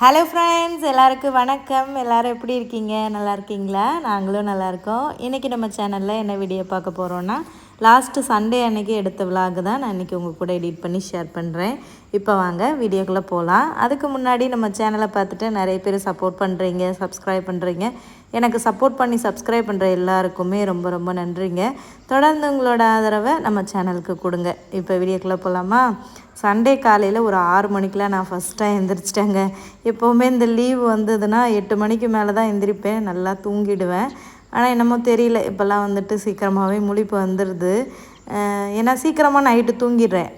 Hello friends, எல்லாருக்கும் வணக்கம். எல்லோரும் எப்படி இருக்கீங்க? நல்லா இருக்கீங்களா? நாங்களும் நல்லா இருக்கோம். இன்றைக்கி நம்ம சேனலில் என்ன வீடியோ பார்க்க போகிறோன்னா, லாஸ்ட்டு சண்டே அன்றைக்கி எடுத்த விலாகு தான் நான் இன்றைக்கி உங்கள் கூட எடிட் பண்ணி ஷேர் பண்ணுறேன். இப்போ வாங்க வீடியோக்குள்ளே போகலாம். அதுக்கு முன்னாடி நம்ம சேனலை பார்த்துட்டு நிறைய பேர் சப்போர்ட் பண்ணுறீங்க, சப்ஸ்கிரைப் பண்ணுறீங்க. எனக்கு சப்போர்ட் பண்ணி சப்ஸ்கிரைப் பண்ணுற எல்லாருக்குமே ரொம்ப ரொம்ப நன்றிங்க. தொடர்ந்து உங்களோட ஆதரவை நம்ம சேனலுக்கு கொடுங்க. இப்போ வீடியோக்குள்ளே போகலாமா? சண்டே காலையில் ஒரு 6 மணிக்கெலாம் நான் ஃபஸ்ட்டாக எழுந்திரிச்சிட்டேங்க. எப்போவுமே இந்த லீவ் வந்ததுன்னா 8 மணிக்கு மேலே தான் எந்திரிப்பேன், நல்லா தூங்கிடுவேன். ஆனால் என்னமோ தெரியல, இப்போல்லாம் வந்துட்டு சீக்கிரமாகவே முழிப்பு வந்துடுது. ஏன்னா சீக்கிரமாக நைட்டு தூங்கிடுறேன்.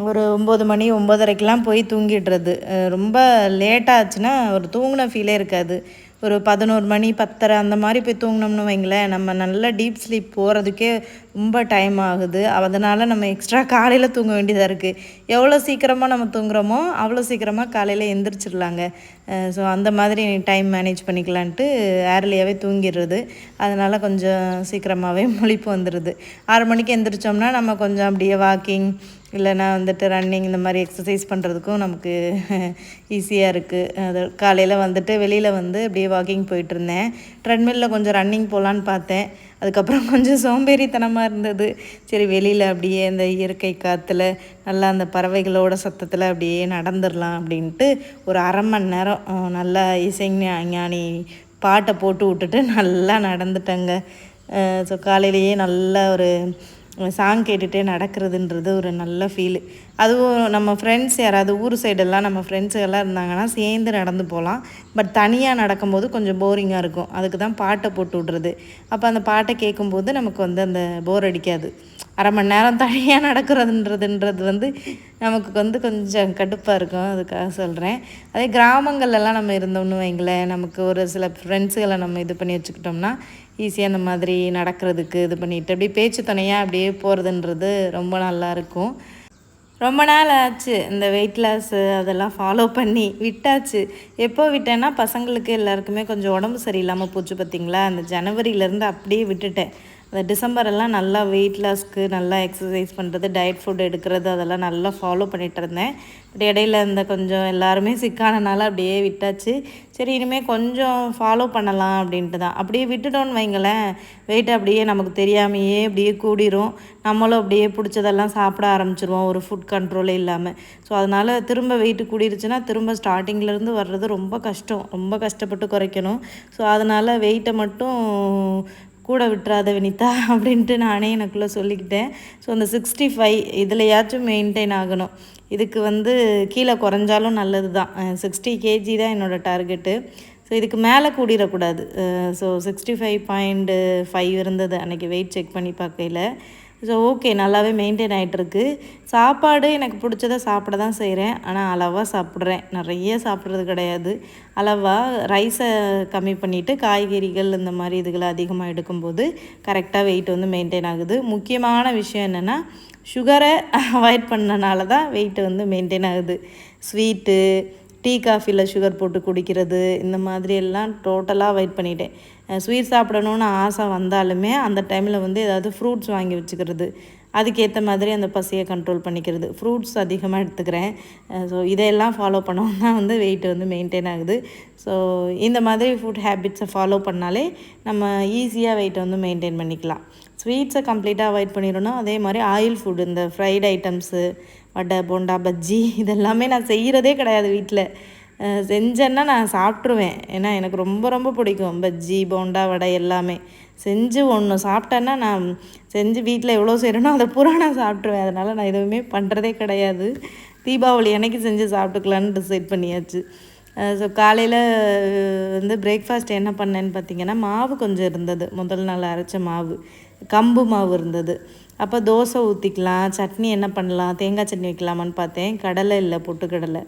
ஒரு 9 மணி 9:30க்கெலாம் போய் தூங்கிடுறது. ரொம்ப லேட்டாச்சுன்னா ஒரு தூங்கின ஃபீலே இருக்காது. ஒரு 11 மணி 10:30 அந்த மாதிரி போய் தூங்கினோம்னு வைங்களேன், நம்ம நல்லா டீப் ஸ்லீப் போகிறதுக்கே ரொம்ப டைம் ஆகுது. அதனால் நம்ம எக்ஸ்ட்ரா காலையில் தூங்க வேண்டியதாக இருக்குது. எவ்வளோ சீக்கிரமாக நம்ம தூங்குகிறோமோ அவ்வளோ சீக்கிரமாக காலையில் எந்திரிச்சிடலாங்க. ஸோ அந்த மாதிரி டைம் மேனேஜ் பண்ணிக்கலான்ட்டு ஏர்லியாகவே தூங்கிடுறது. அதனால் கொஞ்சம் சீக்கிரமாகவே முழிப்பு வந்துடுது. 6 மணிக்கு எந்திரிச்சோம்னா நம்ம கொஞ்சம் அப்படியே வாக்கிங் இல்லைனா வந்துட்டு ரன்னிங் இந்த மாதிரி எக்ஸசைஸ் பண்ணுறதுக்கும் நமக்கு ஈஸியாக இருக்குது. அது காலையில் வந்துட்டு வெளியில் வந்து அப்படியே வாக்கிங் போயிட்டுருந்தேன். ட்ரெட்மில்லில் கொஞ்சம் ரன்னிங் போகலான்னு பார்த்தேன். அதுக்கப்புறம் கொஞ்சம் சோம்பேறித்தனமாக இருந்தது. சரி, வெளியில் அப்படியே அந்த இயற்கை காற்றுல நல்லா அந்த பறவைகளோட சத்தத்தில் அப்படியே நடந்துடலாம் அப்படின்ட்டு ஒரு 1/2 மணி நேரம் நல்லா ஞானி பாட்டை போட்டு விட்டுட்டு நல்லா நடந்துட்டேங்க. ஸோ காலையிலேயே நல்லா ஒரு சாங் கேட்டுகிட்டே நடக்கிறதுன்றது ஒரு நல்ல ஃபீலு. அதுவும் நம்ம ஃப்ரெண்ட்ஸ் யாராவது ஊர் சைடெல்லாம் நம்ம ஃப்ரெண்ட்ஸு எல்லாம் இருந்தாங்கன்னா சேர்ந்து நடந்து போகலாம். பட் தனியாக நடக்கும்போது கொஞ்சம் போரிங்காக இருக்கும். அதுக்கு தான் பாட்டை போட்டு விட்றது. அப்போ அந்த பாட்டை கேட்கும்போது நமக்கு வந்து அந்த போர் அடிக்காது. 1/2 மணி நேரம் தனியாக நடக்கிறதுன்றது வந்து நமக்கு வந்து கொஞ்சம் கடுப்பாக இருக்கும். அதுக்காக சொல்கிறேன். அதே கிராமங்கள்லாம் நம்ம இருந்தோம்னு வைங்களேன், நமக்கு ஒரு சில ஃப்ரெண்ட்ஸுகளை நம்ம இது பண்ணி வச்சுக்கிட்டோம்னா ஈஸியாக அந்த மாதிரி நடக்கிறதுக்கு இது பண்ணிவிட்டு அப்படியே பேச்சு துணையாக அப்படியே போகிறதுன்றது ரொம்ப நல்லாயிருக்கும். ரொம்ப நாள் ஆச்சு இந்த வெயிட் லாஸு அதெல்லாம் ஃபாலோ பண்ணி விட்டாச்சு. எப்போ விட்டேன்னா பசங்களுக்கு எல்லாருக்குமே கொஞ்சம் உடம்பு சரியில்லாமல் போச்சு பார்த்திங்களா. அந்த ஜனவரியிலேருந்து அப்படியே விட்டுட்டேன். அந்த டிசம்பரெல்லாம் நல்லா வெயிட் லாஸ்க்கு நல்லா எக்ஸசைஸ் பண்ணுறது, டயட் ஃபுட் எடுக்கிறது அதெல்லாம் நல்லா ஃபாலோ பண்ணிகிட்டு இருந்தேன். பட் இடையில இந்த கொஞ்சம் எல்லாருமே சிக்கானனால அப்படியே விட்டாச்சு. சரி, இனிமேல் கொஞ்சம் ஃபாலோ பண்ணலாம் அப்படின்ட்டு தான். அப்படியே விட்டுட்டோன்னு வைங்களேன், வெயிட் அப்படியே நமக்கு தெரியாமையே அப்படியே கூடிரும். நம்மளும் அப்படியே பிடிச்சதெல்லாம் சாப்பிட ஆரம்பிச்சிருவோம், ஒரு ஃபுட் கண்ட்ரோலே இல்லாமல். ஸோ அதனால் திரும்ப வெயிட்டு கூடிருச்சுன்னா திரும்ப ஸ்டார்டிங்லேருந்து வர்றது ரொம்ப கஷ்டம். ரொம்ப கஷ்டப்பட்டு குறைக்கணும். ஸோ அதனால் வெயிட்டை மட்டும் கூட விட்டுறாத வினிதா அப்படின்ட்டு நானே எனக்குள்ளே சொல்லிக்கிட்டேன். ஸோ அந்த 65 இதுலையாச்சும் மெயின்டைன் ஆகணும். இதுக்கு வந்து கீழே குறைஞ்சாலும் நல்லது தான். 60 kg தான் என்னோடய டார்கெட்டு. ஸோ இதுக்கு மேலே கூடிடக்கூடாது. ஸோ 65.5 இருந்தது அன்றைக்கி வெயிட் செக் பண்ணி பார்க்கையில். ஸோ ஓகே, நல்லாவே மெயின்டைன் ஆகிட்டுருக்கு. சாப்பாடு எனக்கு பிடிச்சதை சாப்பிட தான் செய்கிறேன். ஆனால் அளவாக சாப்பிட்றேன், நிறைய சாப்பிட்றது கிடையாது. அளவாக ரைஸை கம்மி பண்ணிவிட்டு காய்கறிகள் இந்த மாதிரி இதுகளை அதிகமாக எடுக்கும்போது கரெக்டாக வெயிட் வந்து மெயின்டைன் ஆகுது. முக்கியமான விஷயம் என்னென்னா, சுகரை அவாய்ட் பண்ணனால தான் வெயிட் வந்து மெயின்டைன் ஆகுது. ஸ்வீட்டு, டீ காஃபியில் சுகர் போட்டு குடிக்கிறது இந்த மாதிரி எல்லாம் டோட்டலாக அவாய்ட் பண்ணிட்டேன். ஸ்வீட் சாப்பிடணுன்னு ஆசை வந்தாலுமே அந்த டைமில் வந்து ஏதாவது ஃப்ரூட்ஸ் வாங்கி வச்சுக்கிறது, அதுக்கேற்ற மாதிரி அந்த பசியை கண்ட்ரோல் பண்ணிக்கிறது. ஃப்ரூட்ஸ் அதிகமாக எடுத்துக்கிறேன். ஸோ இதையெல்லாம் ஃபாலோ பண்ணோம்னா வந்து வெயிட் வந்து மெயின்டைன் ஆகுது. ஸோ இந்த மாதிரி ஃபுட் ஹேபிட்ஸை ஃபாலோ பண்ணாலே நம்ம ஈஸியாக வெயிட்டை வந்து மெயின்டைன் பண்ணிக்கலாம். ஸ்வீட்ஸை கம்ப்ளீட்டாக அவாய்ட் பண்ணிடணும். அதே மாதிரி ஆயில் ஃபுட், இந்த ஃப்ரைட் ஐட்டம்ஸு, வடை, போண்டா, பஜ்ஜி இதெல்லாமே நான் செய்கிறதே கிடையாது வீட்டில். செஞ்சேன்னா நான் சாப்பிட்ருவேன். ஏன்னா எனக்கு ரொம்ப ரொம்ப பிடிக்கும் பஜ்ஜி, போண்டா, வடை எல்லாமே. செஞ்சு ஒன்று சாப்பிட்டேன்னா நான் செஞ்சு வீட்டில் எவ்வளோ செய்கிறேனோ அதை பூரா நான் சாப்பிட்ருவேன். அதனால் நான் எதுவுமே பண்ணுறதே கிடையாது. தீபாவளி அன்னைக்கு செஞ்சு சாப்பிட்டுக்கலான்னு டிசைட் பண்ணியாச்சு. ஸோ காலையில் வந்து பிரேக்ஃபாஸ்ட் என்ன பண்ணேன்னு பார்த்தீங்கன்னா, மாவு கொஞ்சம் இருந்தது. முதல் நாள் அரைச்ச மாவு, கம்பு மாவு இருந்தது. அப்போ தோசை ஊற்றிக்கலாம், சட்னி என்ன பண்ணலாம், தேங்காய் சட்னி வைக்கலாமான்னு பார்த்தேன். கடலை இல்லை, பொட்டுக்கடலை.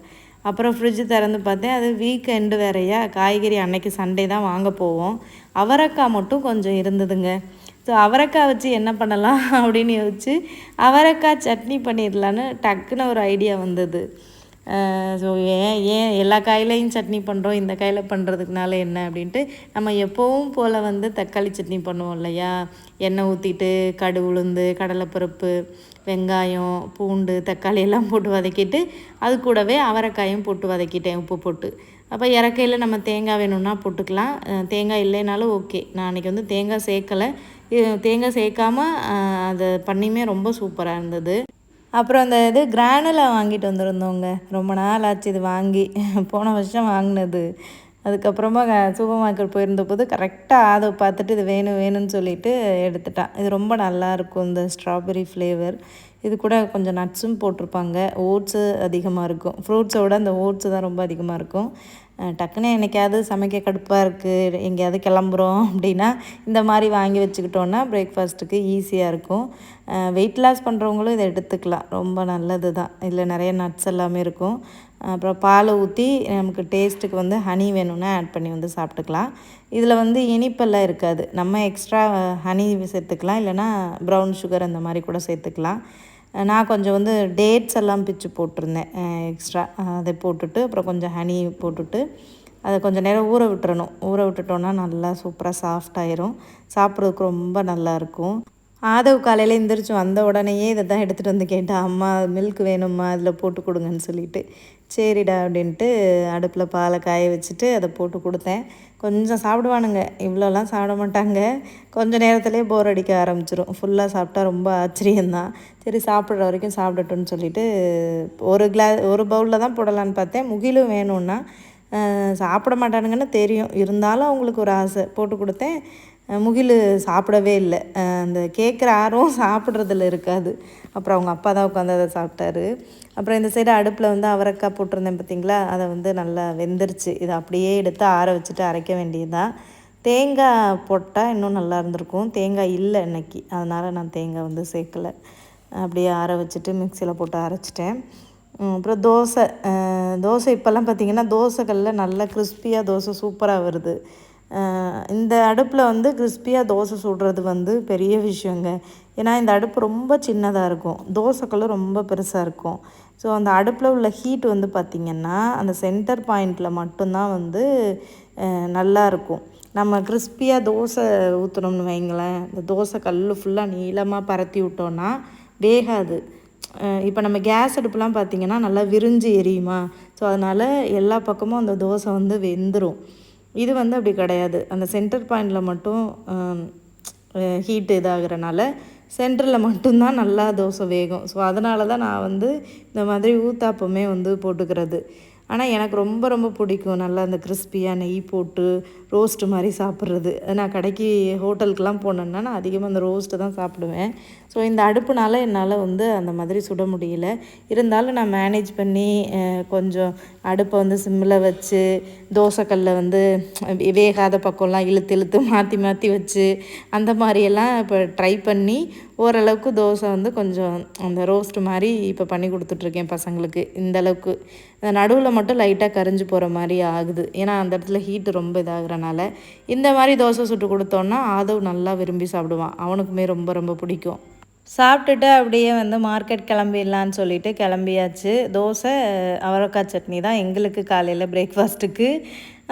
அப்புறம் ஃப்ரிட்ஜு திறந்து பார்த்தேன், அது வீக்கெண்டு வேறையா, காய்கறி அன்னைக்கு சண்டே தான் வாங்க போவோம். அவரைக்காய் மட்டும் கொஞ்சம் இருந்ததுங்க. ஸோ அவரைக்காய் வச்சு என்ன பண்ணலாம் அப்படின்னு யோசிச்சு அவரைக்காய் சட்னி பண்ணிடலான்னு டக்குன்னு ஒரு ஐடியா வந்தது. ஸோ ஏன் எல்லா காயிலையும் சட்னி பண்ணுறோம், இந்த காயில் பண்ணுறதுக்குனால என்ன அப்படின்ட்டு, நம்ம எப்போவும் போல் வந்து தக்காளி சட்னி பண்ணுவோம் இல்லையா, எண்ணெய் ஊற்றிட்டு கடுகு, உளுந்து, கடலைப்பருப்பு, வெங்காயம், பூண்டு, தக்காளி எல்லாம் போட்டு வதக்கிட்டு அது கூடவே அவரைக்காயும் போட்டு வதக்கிட்டேன் உப்பு போட்டு. அப்போ இறக்கையில் நம்ம தேங்காய் வேணும்னா போட்டுக்கலாம், தேங்காய் இல்லைனாலும் ஓகே. நான் அன்றைக்கி வந்து தேங்காய் சேர்க்கலை, தேங்காய் சேர்க்காமல் அதை பண்ணியுமே ரொம்ப சூப்பராக இருந்தது. அப்புறம் அந்த இது கிரானுலா வாங்கிட்டு வந்திருந்தோங்க. ரொம்ப நாள் ஆச்சு இது வாங்கி, போன வருஷம் வாங்கினது. அதுக்கப்புறமா சூப்பர் மார்க்கெட் போயிருந்த போது கரெக்டாக அதை பார்த்துட்டு இது வேணும் வேணும்னு சொல்லிட்டு எடுத்துட்டான். இது ரொம்ப நல்லாயிருக்கும் இந்த ஸ்ட்ராபெரி ஃப்ளேவர். இது கூட கொஞ்சம் நட்ஸும் போட்டிருப்பாங்க. ஓட்ஸு அதிகமாக இருக்கும், ஃப்ரூட்ஸை விட அந்த ஓட்ஸு தான் ரொம்ப அதிகமாக இருக்கும். டக்குன்னு என்றைக்காவது சமைக்க கடுப்பாக இருக்குது, எங்கேயாவது கிளம்புறோம் அப்படின்னா இந்த மாதிரி வாங்கி வச்சுக்கிட்டோன்னா பிரேக்ஃபாஸ்ட்டுக்கு ஈஸியாக இருக்கும். வெயிட் லாஸ் பண்ணுறவங்களும் இதை எடுத்துக்கலாம், ரொம்ப நல்லது தான். இதில் நிறைய நட்ஸ் எல்லாமே இருக்கும். அப்புறம் பாலை ஊற்றி நமக்கு டேஸ்ட்டுக்கு வந்து ஹனி வேணும்னா ஆட் பண்ணி வந்து சாப்பிட்டுக்கலாம். இதில் வந்து இனிப்பெல்லாம் இருக்காது, நம்ம எக்ஸ்ட்ரா ஹனி சேர்த்துக்கலாம், இல்லைனா ப்ரௌன் சுகர் அந்த மாதிரி கூட சேர்த்துக்கலாம். நான் கொஞ்சம் வந்து டேட்ஸ் எல்லாம் பிச்சு போட்டிருந்தேன் எக்ஸ்ட்ரா, அதை போட்டுட்டு அப்புறம் கொஞ்சம் ஹனி போட்டுட்டு அதை கொஞ்சம் நேரம் ஊற விட்டுறணும். ஊற விட்டுட்டோன்னா நல்லா சூப்பராக சாஃப்டாயிரும், சாப்பிட்றதுக்கு ரொம்ப நல்லாயிருக்கும். ஆதவ் காலையில் எந்திரிச்சு வந்த உடனேயே இதை தான் எடுத்துகிட்டு வந்து கேட்டால், அம்மா மில்க் வேணும்மா அதில் போட்டு கொடுங்கன்னு சொல்லிட்டு, சரிடா அப்படின்ட்டு அடுப்பில் பாலை காய வச்சுட்டு அதை போட்டு கொடுத்தேன். கொஞ்சம் சாப்பிடுவானுங்க, இவ்வளோலாம் சாப்பிட மாட்டாங்க, கொஞ்சம் நேரத்துலேயே போர் அடிக்க ஆரம்பிச்சிடும். ஃபுல்லாக சாப்பிட்டா ரொம்ப ஆச்சரியந்தான். சரி சாப்பிட்ற வரைக்கும் சாப்பிடட்டும்னு சொல்லிவிட்டு ஒரு பவுலில் தான் போடலான்னு பார்த்தேன். முகிலும் வேணும்னா சாப்பிட மாட்டானுங்கன்னு தெரியும், இருந்தாலும் அவங்களுக்கு ஒரு ஆசை போட்டு கொடுத்தேன். முகில் சாப்பிடவே இல்லை, அந்த கேட்குற ஆர்வம் சாப்பிட்றதுல இருக்காது. அப்புறம் அவங்க அப்பா தான் உட்காந்து அதை சாப்பிட்டாரு. அப்புறம் இந்த சைடு அடுப்பில் வந்து அவரைக்காய் போட்டிருந்தேன் பார்த்திங்களா, அதை வந்து நல்லா வெந்துருச்சு. இதை அப்படியே எடுத்து ஆற வச்சுட்டு அரைக்க வேண்டியதுதான். தேங்காய் போட்டால் இன்னும் நல்லா இருந்திருக்கும், தேங்காய் இல்லை இன்றைக்கி, அதனால் நான் தேங்காய் வந்து சேர்க்கலை. அப்படியே ஆற வச்சுட்டு மிக்சியில் போட்டு அரைச்சிட்டேன். அப்புறம் தோசை இப்போல்லாம் பார்த்திங்கன்னா தோசைக்கல்லில் நல்லா கிறிஸ்பியாக தோசை சூப்பராக வருது. இந்த அடுப்பில் வந்து கிறிஸ்பியாக தோசை சுடுறது வந்து பெரிய விஷயங்க. ஏன்னா இந்த அடுப்பு ரொம்ப சின்னதாக இருக்கும், தோசைக்கல் ரொம்ப பெருசாக இருக்கும். ஸோ அந்த அடுப்பில் உள்ள ஹீட் வந்து பார்த்திங்கன்னா அந்த சென்டர் பாயிண்டில் மட்டும்தான் வந்து நல்லாயிருக்கும். நம்ம கிறிஸ்பியாக தோசை ஊற்றணும்னு வைங்களேன், இந்த தோசை கல் ஃபுல்லாக நீளமாக பரத்தி விட்டோன்னா வேகாது. இப்போ நம்ம கேஸ் அடுப்புலாம் பார்த்திங்கன்னா நல்லா விரிஞ்சு எரியுமா, ஸோ அதனால் எல்லா பக்கமும் அந்த தோசை வந்து வெந்துடும். இது வந்து அப்படி கிடையாது, அந்த சென்டர் பாயிண்டில் மட்டும் ஹீட்டு இதாகிறனால சென்டரில் மட்டும்தான் நல்லா தோசை வேகும். ஸோ அதனால தான் நான் வந்து இந்த மாதிரி ஊத்தாப்பமே வந்து போட்டுக்கிறது. ஆனால் எனக்கு ரொம்ப ரொம்ப பிடிக்கும் நல்லா அந்த கிறிஸ்பியாக நெய் போட்டு ரோஸ்ட்டு மாதிரி சாப்பிட்றது. நான் கடைக்கு ஹோட்டலுக்கெலாம் போனேன்னா நான் அதிகமாக அந்த ரோஸ்ட்டு தான் சாப்பிடுவேன். ஸோ இந்த அடுப்புனால என்னால் வந்து அந்த மாதிரி சுட முடியல. இருந்தாலும் நான் மேனேஜ் பண்ணி கொஞ்சம் அடுப்பை வந்து சிம்மில் வச்சு தோசைக்கல்லை வந்து வேகாத பக்கம்லாம் இழுத்து இழுத்து மாற்றி மாற்றி வச்சு அந்த மாதிரியெல்லாம் இப்போ ட்ரை பண்ணி ஓரளவுக்கு தோசை வந்து கொஞ்சம் அந்த ரோஸ்ட்டு மாதிரி இப்போ பண்ணி கொடுத்துட்ருக்கேன் பசங்களுக்கு. இந்தளவுக்கு நடுவில் மட்டும் லைட்டாக கரிஞ்சு போகிற மாதிரி ஆகுது, ஏன்னா அந்த இடத்துல ஹீட்டு ரொம்ப இதாகிறனால. இந்த மாதிரி தோசை சுட்டு கொடுத்தோன்னா ஆதவ் நல்லா விரும்பி சாப்பிடுவான், அவனுக்குமே ரொம்ப ரொம்ப பிடிக்கும். சாப்பிட்டுட்டு அப்படியே வந்து மார்க்கெட் கிளம்பிடலான்னு சொல்லிட்டு கிளம்பியாச்சு. தோசை அவரைக்காய் சட்னி தான் எங்களுக்கு காலையில் பிரேக்ஃபாஸ்ட்டுக்கு.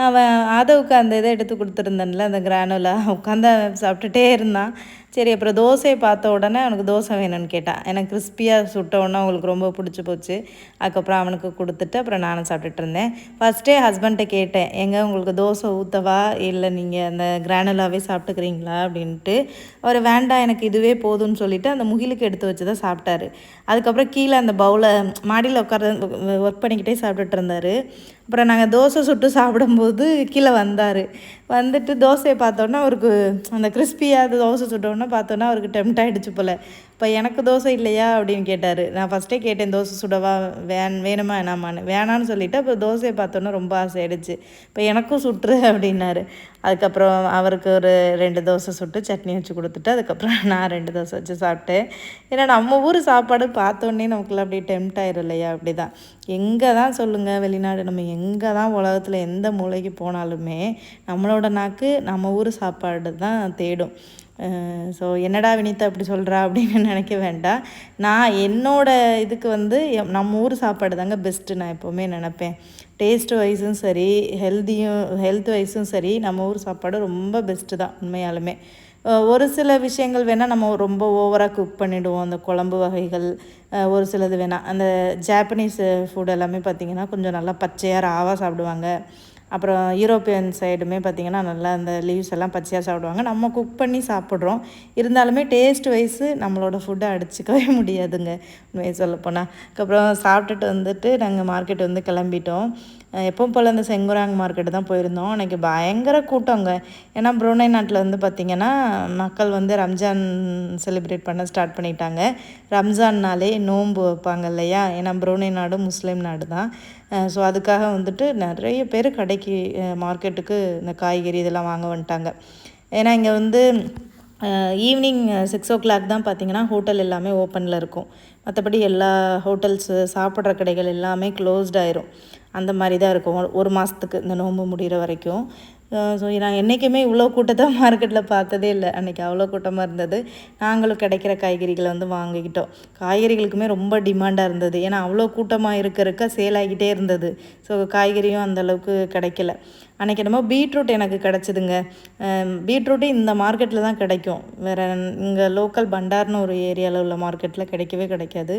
அவன் ஆதவுக்கு அந்த இதை எடுத்து கொடுத்துருந்தேன்ல அந்த கிரானுலா, உட்காந்து சாப்பிட்டுட்டே இருந்தான். சரி அப்புறம் தோசையை பார்த்த உடனே அவனுக்கு தோசை வேணும்னு கேட்டான். எனக்கு கிறிஸ்பியாக சுட்ட உடனே அவங்களுக்கு ரொம்ப பிடிச்சி போச்சு. அதுக்கப்புறம் அவனுக்கு கொடுத்துட்டு அப்புறம் நானும் சாப்பிட்டுட்டு இருந்தேன். ஃபஸ்ட்டே ஹஸ்பண்ட்டை கேட்டேன், எங்கே உங்களுக்கு தோசை ஊற்றவா இல்லை நீங்கள் அந்த கிரானுலாவே சாப்பிட்டுக்கிறீங்களா அப்படின்ட்டு. அவர் வேண்டாம் எனக்கு இதுவே போதும்னு சொல்லிவிட்டு அந்த முகிலுக்கு எடுத்து வச்சு தான் சாப்பிட்டாரு. அதுக்கப்புறம் கீழே அந்த பவுலை மாடியில் உட்கார ஒர்க் பண்ணிக்கிட்டே சாப்பிட்டுட்டு இருந்தார். அப்புறம் நாங்கள் தோசை சுட்டு சாப்பிடும்போது கீழே வந்தார். வந்துட்டு தோசையை பார்த்தோன்னா அவருக்கு அந்த கிறிஸ்பியாக தோசை சுட்டோன்னா பார்த்தோன்னா அவருக்கு டெம்ட் ஆகிடுச்சு போல். இப்போ எனக்கு தோசை இல்லையா அப்படின்னு கேட்டார். நான் ஃபஸ்ட்டே கேட்டேன் தோசை சுடவா வேணுமா வேணாமான்னு. வேணான்னு சொல்லிவிட்டு அப்போ தோசையை பார்த்தோன்னா ரொம்ப ஆசையாயிடுச்சு. இப்போ எனக்கும் சுட்டுரு அப்படின்னாரு. அதுக்கப்புறம் அவருக்கு ஒரு 2 தோசை சுட்டு சட்னி வச்சு கொடுத்துட்டு அதுக்கப்புறம் நான் 2 தோசை வச்சு சாப்பிட்டேன். ஏன்னா நம்ம ஊர் சாப்பாடு பார்த்தோன்னே நமக்குலாம் அப்படியே டெம்ட் ஆயிரும் இல்லையா, அப்படி தான். எங்கே தான் சொல்லுங்கள் வெளிநாடு, நம்ம எங்கே தான் உலகத்தில் எந்த மூலைக்கு போனாலுமே நம்மளோட நாக்கு நம்ம ஊர் சாப்பாடு தான் தேடும். ஸோ என்னடா வினிதா அப்படி சொல்கிறா அப்படின்னு நினைக்க வேண்டாம். நான் என்னோடய இதுக்கு வந்து நம்ம ஊர் சாப்பாடு தாங்க பெஸ்ட்டு நான் எப்போவுமே நினப்பேன். டேஸ்ட் வைஸும் சரி ஹெல்த் வைஸும் சரி நம்ம ஊர் சாப்பாடு ரொம்ப பெஸ்ட்டு தான் உண்மையாலுமே. ஒரு சில விஷயங்கள் வேணால் நம்ம ரொம்ப ஓவராக குக் பண்ணிவிடுவோம். அந்த குழம்பு வகைகள் ஒரு சிலது வேணால். அந்த ஜாப்பனீஸ் ஃபுட் எல்லாமே பார்த்திங்கன்னா கொஞ்சம் நல்லா பச்சையாக ராவாக சாப்பிடுவாங்க. அப்புறம் யூரோப்பியன் சைடுமே பார்த்திங்கன்னா நல்லா அந்த லீவ்ஸ் எல்லாம் பச்சையாக சாப்பிடுவாங்க. நம்ம குக் பண்ணி சாப்பிட்றோம். இருந்தாலுமே டேஸ்ட் வைஸு நம்மளோட ஃபுட்டை அடிச்சிக்கவே முடியாதுங்க உண்மையை சொல்லப்போனால். அதுக்கப்புறம் சாப்பிட்டுட்டு வந்துட்டு நாங்கள் மார்க்கெட் வந்து கிளம்பிட்டோம். எப்பவும் போல் அந்த செங்குராங் மார்க்கெட்டு தான் போயிருந்தோம். அன்றைக்கி பயங்கர கூட்டங்க. ஏன்னா ப்ரூனை நாட்டில் வந்து பார்த்திங்கன்னா மக்கள் வந்து ரம்ஜான் செலிப்ரேட் பண்ண ஸ்டார்ட் பண்ணிட்டாங்க. ரம்ஜான்னாலே நோன்பு வைப்பாங்க இல்லையா? ஏன்னா ப்ரூனை நாடு முஸ்லீம் நாடு தான். ஸோ அதுக்காக வந்துட்டு நிறைய பேர் கடைக்கு மார்க்கெட்டுக்கு இந்த காய்கறி இதெல்லாம் வாங்க வந்துட்டாங்க. ஏன்னா இங்கே வந்து ஈவினிங் 6 o'clock தான் பார்த்திங்கன்னா ஹோட்டல் எல்லாமே ஓப்பனில் இருக்கும். மற்றபடி எல்லா ஹோட்டல்ஸு சாப்பிட்ற கடைகள் எல்லாமே க்ளோஸ்ட் ஆயிரும். அந்த மாதிரி தான் இருக்கும் ஒரு மாதத்துக்கு இந்த நோன்பு முடிகிற வரைக்கும். ஸோ நான் என்றைக்குமே இவ்வளோ கூட்டத்தை மார்க்கெட்டில் பார்த்ததே இல்லை. அன்றைக்கி அவ்வளோ கூட்டமாக இருந்தது. நாங்களும் கிடைக்கிற காய்கறிகளை வந்து வாங்கிக்கிட்டோம். காய்கறிகளுக்குமே ரொம்ப டிமாண்டாக இருந்தது. ஏன்னா அவ்வளோ கூட்டமாக இருக்க சேல் ஆகிக்கிட்டே இருந்தது. ஸோ காய்கறியும் அந்தளவுக்கு கிடைக்கல. அன்றைக்கி என்னமோ பீட்ரூட் எனக்கு கிடச்சிதுங்க. பீட்ரூட்டு இந்த மார்க்கெட்டில் தான் கிடைக்கும். வேறு இங்கே லோக்கல் பண்டார்னு ஒரு ஏரியாவில் உள்ள மார்க்கெட்டில் கிடைக்கவே கிடைக்காது.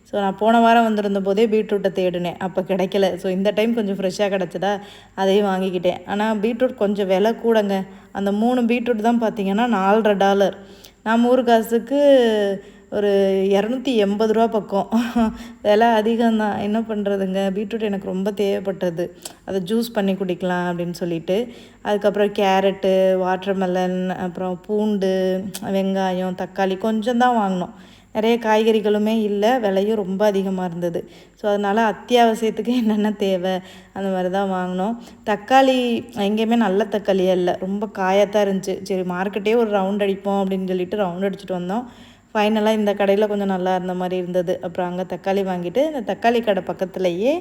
ஸோ நான் போன வாரம் வந்திருந்த போதே பீட்ரூட்டை தேடினேன். அப்போ கிடைக்கல. ஸோ இந்த டைம் கொஞ்சம் ஃப்ரெஷ்ஷாக கிடச்சதா அதையும் வாங்கிக்கிட்டேன். ஆனால் பீட்ரூட் கொஞ்சம் விலை கூடங்க. அந்த 3 பீட்ரூட் தான் பார்த்திங்கன்னா $4.5. நம்ம ஊர் காசுக்கு ஒரு $280 பக்கம். விலை அதிகம்தான். என்ன பண்ணுறதுங்க. பீட்ரூட் எனக்கு ரொம்ப தேவைப்பட்டது. அதை ஜூஸ் பண்ணி குடிக்கலாம் அப்படின்னு சொல்லிட்டு. அதுக்கப்புறம் கேரட்டு, வாட்டர்மெலன், அப்புறம் பூண்டு, வெங்காயம், தக்காளி கொஞ்சம் தான் வாங்கினோம். நிறைய காய்கறிகளுமே இல்லை. விலையும் ரொம்ப அதிகமாக இருந்தது. ஸோ அதனால் அத்தியாவசியத்துக்கு என்னென்ன தேவை அந்த மாதிரி தான் வாங்கினோம். தக்காளி எங்கேயுமே நல்ல தக்காளியாக இல்லை. ரொம்ப காயத்தான் இருந்துச்சு. சரி மார்க்கெட்டே ஒரு ரவுண்ட் அடிப்போம் அப்படின்னு சொல்லிட்டு ரவுண்ட் அடிச்சுட்டு வந்தோம். ஃபைனலாக இந்த கடையில் கொஞ்சம் நல்லா இருந்த மாதிரி இருந்தது. அப்புறம் அங்கே தக்காளி வாங்கிட்டு இந்த தக்காளி கடை பக்கத்துலேயே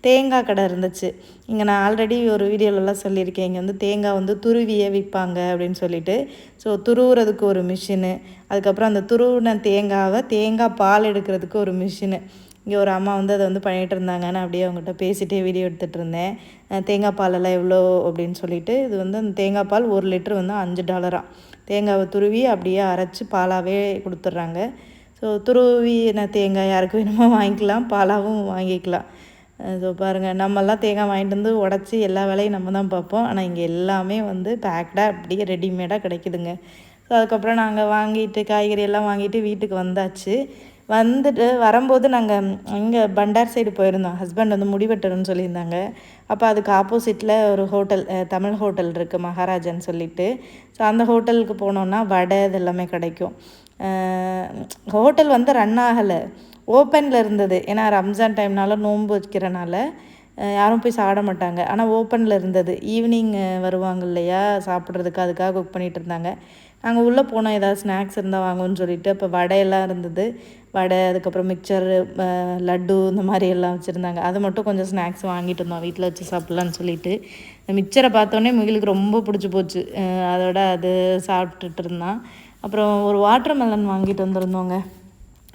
தேங்காய் கடை இருந்துச்சு. இங்கே நான் ஆல்ரெடி ஒரு வீடியோலலாம் சொல்லியிருக்கேன். இங்கே வந்து தேங்காய் வந்து துருவியே விற்பாங்க அப்படின்னு சொல்லிட்டு. ஸோ துருவுறதுக்கு ஒரு மிஷினு, அதுக்கப்புறம் அந்த துருவின தேங்காவை தேங்காய் பால் எடுக்கிறதுக்கு ஒரு மிஷினு. இங்கே ஒரு அம்மா வந்து அதை வந்து பண்ணிகிட்டு இருந்தாங்க. நான் அப்படியே அவங்ககிட்ட பேசிகிட்டே வீடியோ எடுத்துகிட்டு இருந்தேன். தேங்காய் பாலெல்லாம் எவ்வளோ அப்படின்னு சொல்லிட்டு. இது வந்து அந்த தேங்காய் பால் 1 லிட்டர் வந்து $5. தேங்காவை துருவி அப்படியே அரைச்சி பாலாகவே கொடுத்துட்றாங்க. ஸோ துருவின தேங்காய் யாருக்கு வேணுமோ வாங்கிக்கலாம், பாலாகவும் வாங்கிக்கலாம். ஸோ பாருங்கள், நம்மெல்லாம் தேங்காய் வாங்கிட்டு வந்து உடச்சி எல்லா வேலையும் நம்ம தான் பார்ப்போம். ஆனால் இங்கே எல்லாமே வந்து பேக்டாக அப்படியே ரெடிமேடாக கிடைக்குதுங்க. ஸோ அதுக்கப்புறம் நாங்கள் வாங்கிட்டு காய்கறி எல்லாம் வாங்கிட்டு வீட்டுக்கு வந்தாச்சு. வந்துட்டு வரும்போது நாங்கள் இங்கே பண்டார் சைடு போயிருந்தோம். ஹஸ்பண்ட் வந்து முடி வெட்டணும்னு சொல்லியிருந்தாங்க. அப்போ அதுக்கு ஆப்போசிட்டில் ஒரு ஹோட்டல், தமிழ் ஹோட்டல் இருக்குது, மகாராஜான்னு சொல்லிட்டு. ஸோ அந்த ஹோட்டலுக்கு போனோன்னா வடை இதெல்லாமே கிடைக்கும். ஹோட்டல் வந்து ரன் ஆகலை, ஓப்பனில் இருந்தது. ஏன்னா ரம்ஜான் டைம்னால நோன்பு வைக்கிறனால யாரும் போய் சாப்பிட மாட்டாங்க. ஆனால் ஓப்பனில் இருந்தது. ஈவினிங் வருவாங்க இல்லையா சாப்பிட்றதுக்கு, அதுக்காக குக் பண்ணிகிட்டு இருந்தாங்க. நாங்கள் உள்ளே போனோம், ஏதாவது ஸ்நாக்ஸ் இருந்தால் வாங்குன்னு சொல்லிட்டு. அப்போ வடையெல்லாம் இருந்தது. வடை, அதுக்கப்புறம் மிக்சர், லட்டு இந்த மாதிரி எல்லாம் வச்சுருந்தாங்க. அதை மட்டும் கொஞ்சம் ஸ்நாக்ஸ் வாங்கிட்டு இருந்தோம் வீட்டில் வச்சு சாப்பிட்லான்னு சொல்லிட்டு. இந்த மிக்சரை பார்த்தோன்னே முகிலுக்கு ரொம்ப பிடிச்சி போச்சு. அதோட அது சாப்பிட்டுட்டு இருந்தான். அப்புறம் ஒரு வாட்டர் மெலன் வாங்கிட்டு வந்திருந்தோங்க.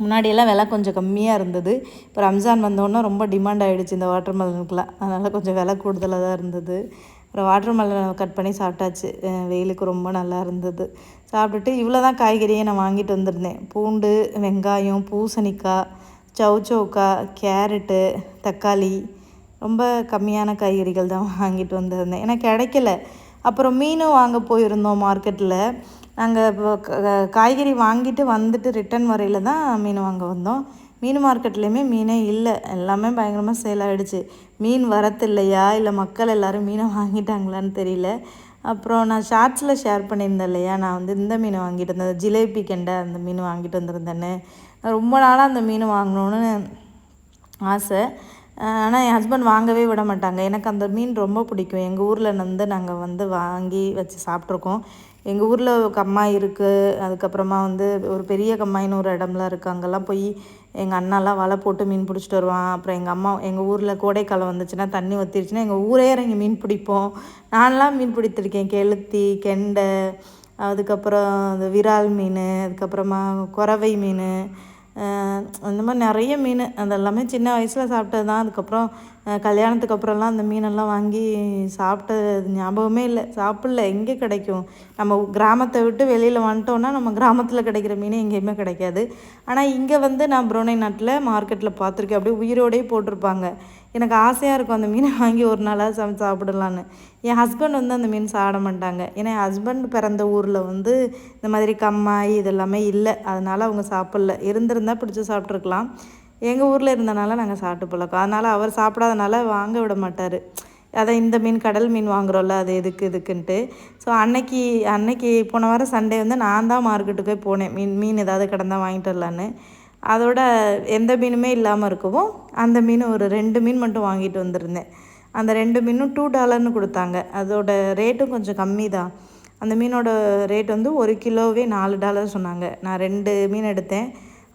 முன்னாடியெல்லாம் விலை கொஞ்சம் கம்மியாக இருந்தது. இப்போ ரம்ஜான் வந்தோன்னா ரொம்ப டிமாண்ட் ஆகிடுச்சு இந்த வாட்டர் மெலனுக்குலாம். அதனால் கொஞ்சம் விலை கூடுதலாக தான் இருந்தது. அப்புறம் வாட்டர் மெலனை கட் பண்ணி சாப்பிட்டாச்சு. வெயிலுக்கு ரொம்ப நல்லா இருந்தது. சாப்பிட்டுட்டு இவ்வளோ தான் காய்கறியை நான் வாங்கிட்டு வந்திருந்தேன். பூண்டு, வெங்காயம், பூசணிக்காய், சவுச்சவுக்காய், கேரட்டு, தக்காளி, ரொம்ப கம்மியான காய்கறிகள் தான் வாங்கிட்டு வந்திருந்தேன். ஏன்னா கிடைக்கல. அப்புறம் மீனும் வாங்க போயிருந்தோம் மார்க்கெட்டில். நாங்கள் இப்போ காய்கறி வாங்கிட்டு வந்துட்டு ரிட்டன் வரையில் தான் மீன் வாங்க வந்தோம். மீன் மார்க்கெட்லேயுமே மீனே இல்லை. எல்லாமே பயங்கரமாக சேல் ஆகிடுச்சு. மீன் வரத்து இல்லையா, இல்லை மக்கள் எல்லோரும் மீனை வாங்கிட்டாங்களான்னு தெரியல. அப்புறம் நான் ஷார்ட்ஸில் ஷேர் பண்ணியிருந்தேன் இல்லையா, நான் வந்து இந்த மீனை வாங்கிட்டு வந்தேன், ஜிலேபி கெண்டை அந்த மீன் வாங்கிட்டு வந்திருந்தேன்னு. ரொம்ப நாளாக அந்த மீன் வாங்கணுன்னு ஆசை. ஆனால் என் ஹஸ்பண்ட் வாங்கவே விட மாட்டாங்க. எனக்கு அந்த மீன் ரொம்ப பிடிக்கும். எங்கள் ஊரில் வந்து நாங்கள் வந்து வாங்கி வச்சு சாப்பிட்ருக்கோம். எங்கள் ஊரில் கம்மாய் இருக்குது. அதுக்கப்புறமா வந்து ஒரு பெரிய கம்மாயின்னு ஒரு இடம்லாம் இருக்குது. அங்கெல்லாம் போய் எங்கள் அண்ணாலாம் வலை போட்டு மீன் பிடிச்சிட்டு வருவான். அப்புறம் எங்கள் ஊரில் கோடைக்காலம் வந்துச்சுன்னா தண்ணி வற்றிருச்சுன்னா எங்கள் ஊரே இறங்கி மீன் பிடிப்போம். நான்லாம் மீன் பிடித்திருக்கேன். கெளுத்தி, கெண்டை, அதுக்கப்புறம் அந்த விரால் மீன், அதுக்கப்புறமா குறவை மீன், அந்த மாதிரி நிறைய மீன் அதெல்லாமே சின்ன வயசில் சாப்பிட்டது தான். அதுக்கப்புறம் கல்யாணத்துக்கு அப்புறம்லாம் அந்த மீனெல்லாம் வாங்கி சாப்பிட்டது ஞாபகமே இல்லை, சாப்பிடல. எங்கே கிடைக்கும்? நம்ம கிராமத்தை விட்டு வெளியில் வந்துட்டோன்னா நம்ம கிராமத்தில் கிடைக்கிற மீன் எங்கேயுமே கிடைக்காது. ஆனால் இங்கே வந்து நான் புரோனை நாட்டில் மார்க்கெட்டில் பார்த்துருக்கேன், அப்படியே உயிரோடையே போட்டிருப்பாங்க. எனக்கு ஆசையாக இருக்கும் அந்த மீனை வாங்கி ஒரு நாளாக சமைச்சு சாப்பிடலான்னு. என் ஹஸ்பண்ட் வந்து அந்த மீன் சாப்பிட மாட்டாங்க. ஏன்னா என் ஹஸ்பண்ட் பிறந்த ஊரில் வந்து இந்த மாதிரி கம்மாய் இதெல்லாமே இல்லை, அதனால் அவங்க சாப்பிடல. இருந்திருந்தால் பிடிச்சி சாப்பிட்ருக்கலாம். எங்கள் ஊரில் இருந்தனால நாங்கள் சாப்பிட்டு பழக்கம். அதனால் அவர் சாப்பிடாதனால வாங்க விட மாட்டார். அதை இந்த மீன் கடல் மீன் வாங்குகிறோம்ல அது இதுக்குன்ட்டு. ஸோ அன்னைக்கு போன வாரம் சண்டே வந்து நான் தான் மார்க்கெட்டுக்கே போனேன், மீன் ஏதாவது கிடந்தால் வாங்கிட்டு வரலான்னு. அதோட எந்த மீனுமே இல்லாமல் இருக்கவும் அந்த மீன் ஒரு 2 மீன் மட்டும் வாங்கிட்டு வந்திருந்தேன். அந்த 2 மீனும் $2 கொடுத்தாங்க. அதோட ரேட்டும் கொஞ்சம் கம்மி தான். அந்த மீனோட ரேட் வந்து 1 கிலோவே $4 சொன்னாங்க. நான் 2 மீன் எடுத்தேன்,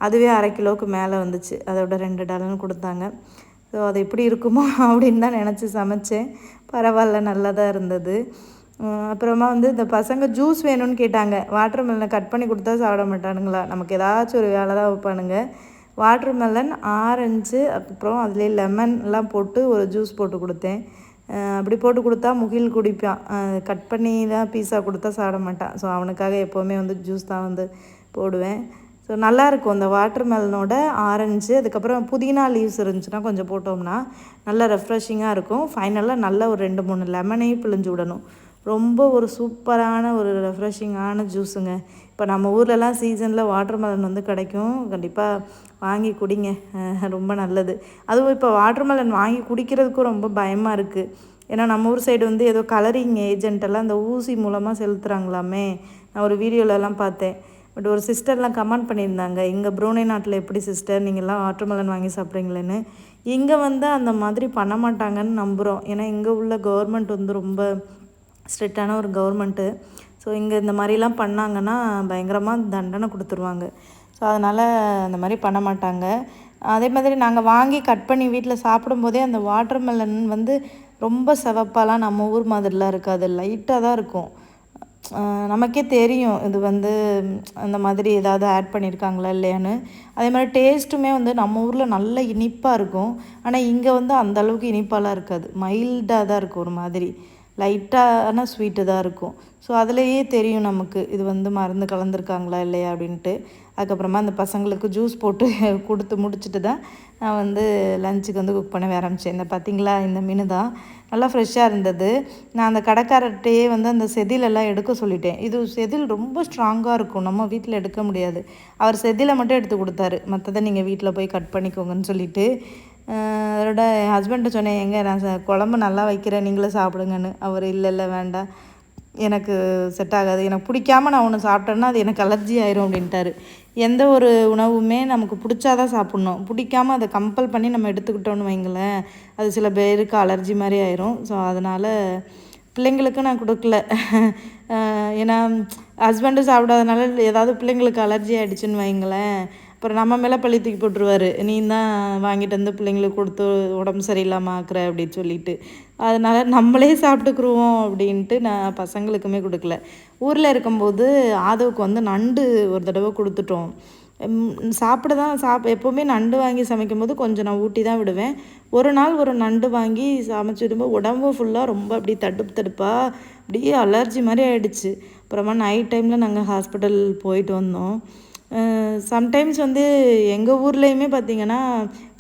அதுவே அரை கிலோவுக்கு மேலே வந்துச்சு. அதோட $2 கொடுத்தாங்க. ஸோ அது எப்படி இருக்குமோ அப்படின்னு தான் நினச்சி சமைச்சேன். பரவாயில்ல, நல்லா தான் இருந்தது. அப்புறமா வந்து இந்த பசங்க ஜூஸ் வேணும்னு கேட்டாங்க. வாட்டர் மெலனை கட் பண்ணி கொடுத்தா சாப்பிட மாட்டானுங்களா, நமக்கு ஏதாச்சும் ஒரு வேலை தான் வைப்பானுங்க. வாட்டர் மெலன், ஆரஞ்சு, அப்புறம் அதிலே லெமன்லாம் போட்டு ஒரு ஜூஸ் போட்டு கொடுத்தேன். அப்படி போட்டு கொடுத்தா முகில் குடிப்பான். கட் பண்ணி தான் பீஸா கொடுத்தா சாப்பிட மாட்டான். ஸோ அவனுக்காக எப்போவுமே வந்து ஜூஸ் தான் வந்து போடுவேன். ஸோ நல்லாயிருக்கும் அந்த வாட்டர் மெலனோட ஆரஞ்சு, அதுக்கப்புறம் புதினா லீவ்ஸ் இருந்துச்சுன்னா கொஞ்சம் போட்டோம்னா நல்லா ரெஃப்ரெஷிங்காக இருக்கும். ஃபைனலாக நல்லா ஒரு 2-3 லெமனையும் பிழிஞ்சு விடணும். ரொம்ப ஒரு சூப்பரான ஒரு ரெஃப்ரெஷிங்கான ஜூஸுங்க. இப்போ நம்ம ஊர்லலாம் சீசனில் வாட்டர் மெலன் வந்து கிடைக்கும், கண்டிப்பாக வாங்கி குடிங்க, ரொம்ப நல்லது. அதுவும் இப்போ வாட்டர் மெலன் வாங்கி குடிக்கிறதுக்கும் ரொம்ப பயமாக இருக்குது. ஏன்னா நம்ம ஊர் சைடு வந்து ஏதோ கலரிங் ஏஜென்ட்டெல்லாம் அந்த ஊசி மூலமாக செலுத்துகிறாங்களாமே, நான் ஒரு வீடியோலலாம் பார்த்தேன். பட் ஒரு சிஸ்டர்லாம் கமெண்ட் பண்ணியிருந்தாங்க, இங்கே புரூனை நாட்டில் எப்படி சிஸ்டர் நீங்கள்லாம் வாட்டர் மெலன் வாங்கி சாப்பிட்றீங்களேன்னு. இங்கே வந்து அந்த மாதிரி பண்ண மாட்டாங்கன்னு நம்புகிறோம். ஏன்னா இங்கே உள்ள கவர்மெண்ட் வந்து ரொம்ப ஸ்ட்ரிக்டான ஒரு கவர்மெண்ட்டு. ஸோ இங்கே இந்த மாதிரிலாம் பண்ணாங்கன்னா பயங்கரமாக தண்டனை கொடுத்துருவாங்க. ஸோ அதனால் அந்த மாதிரி பண்ண மாட்டாங்க. அதே மாதிரி நாங்கள் வாங்கி கட் பண்ணி வீட்டில் சாப்பிடும்போதே அந்த வாட்டர் மெலன் வந்து ரொம்ப சிவப்பாலாம் நம்ம ஊர் மாதிரிலாம் இருக்காது, லைட்டாக தான் இருக்கும். நமக்கே தெரியும் இது வந்து அந்த மாதிரி ஏதாவது ஆட் பண்ணியிருக்காங்களா இல்லையான்னு. அதே மாதிரி டேஸ்ட்டுமே வந்து நம்ம ஊரில் நல்ல இனிப்பாக இருக்கும். ஆனால் இங்கே வந்து அந்தளவுக்கு இனிப்பாலாம் இருக்காது, மைல்டாக தான் இருக்கும், ஒரு மாதிரி லைட்டான ஸ்வீட்டு தான் இருக்கும். ஸோ அதுலேயே தெரியும் நமக்கு இது வந்து மருந்து கலந்துருக்காங்களா இல்லையா அப்படின்ட்டு. அதுக்கப்புறமா அந்த பசங்களுக்கு ஜூஸ் போட்டு கொடுத்து முடிச்சுட்டு தான் நான் வந்து லஞ்சுக்கு வந்து குக் பண்ண ஆரம்பித்தேன். இந்த பார்த்திங்களா, இந்த மீன் தான் நல்லா ஃப்ரெஷ்ஷாக இருந்தது. நான் அந்த கடைக்காரர்கிட்டையே வந்து அந்த செதிலெல்லாம் எடுக்க சொல்லிட்டேன். இது செதில் ரொம்ப ஸ்ட்ராங்காக இருக்கும், நம்ம வீட்டில் எடுக்க முடியாது. அவர் செதிலை மட்டும் எடுத்து கொடுத்தாரு, மற்றதை நீங்கள் வீட்டில் போய் கட் பண்ணிக்கோங்கன்னு சொல்லிவிட்டு. அதோட என் ஹஸ்பண்ட்டை சொன்னேன், எங்கே நான் குழம்பு நல்லா வைக்கிறேன் நீங்களும் சாப்பிடுங்கன்னு. அவர் இல்லை வேண்டாம், எனக்கு செட் ஆகாது, எனக்கு பிடிக்காமல் நான் ஒன்று சாப்பிட்டேன்னா அது எனக்கு அலர்ஜி ஆயிரும் அப்படின்ட்டாரு. எந்த ஒரு உணவுமே நமக்கு பிடிச்சாதான் சாப்பிட்ணும், பிடிக்காமல் அதை கம்பல் பண்ணி நம்ம எடுத்துக்கிட்டோன்னு வைங்களேன், அது சில பேருக்கு அலர்ஜி மாதிரி ஆயிரும். ஸோ அதனால் பிள்ளைங்களுக்கு நான் கொடுக்கல. ஏன்னா ஹஸ்பண்டு சாப்பிடாதனால ஏதாவது பிள்ளைங்களுக்கு அலர்ஜி ஆகிடுச்சின்னு வைங்களேன், அப்புறம் நம்ம மேலே பழி தூக்கி போட்டுருவார், நீ தான் வாங்கிட்டு வந்து பிள்ளைங்களுக்கு கொடுத்து உடம்பு சரியில்லாமல் ஆக்குற அப்படின்னு சொல்லிட்டு. அதனால் நம்மளே சாப்பிட்டுக்குருவோம் அப்படின்ட்டு நான் பசங்களுக்குமே கொடுக்கல. ஊரில் இருக்கும்போது ஆதவுக்கு வந்து நண்டு ஒரு தடவை கொடுத்துட்டோம். சாப்பிட தான் எப்போவுமே நண்டு வாங்கி சமைக்கும்போது கொஞ்சம் நான் ஊட்டி தான் விடுவேன். ஒரு நாள் ஒரு நண்டு வாங்கி சமைச்சி விடும்போது உடம்பு ஃபுல்லாக ரொம்ப அப்படியே தடுப்பாக அப்படியே அலர்ஜி மாதிரி ஆகிடுச்சு. அப்புறமா நைட் டைமில் நாங்கள் ஹாஸ்பிட்டல் போயிட்டு வந்தோம். சம்டைம்ஸ் வந்து எங்கள் ஊர்லேயுமே பார்த்திங்கன்னா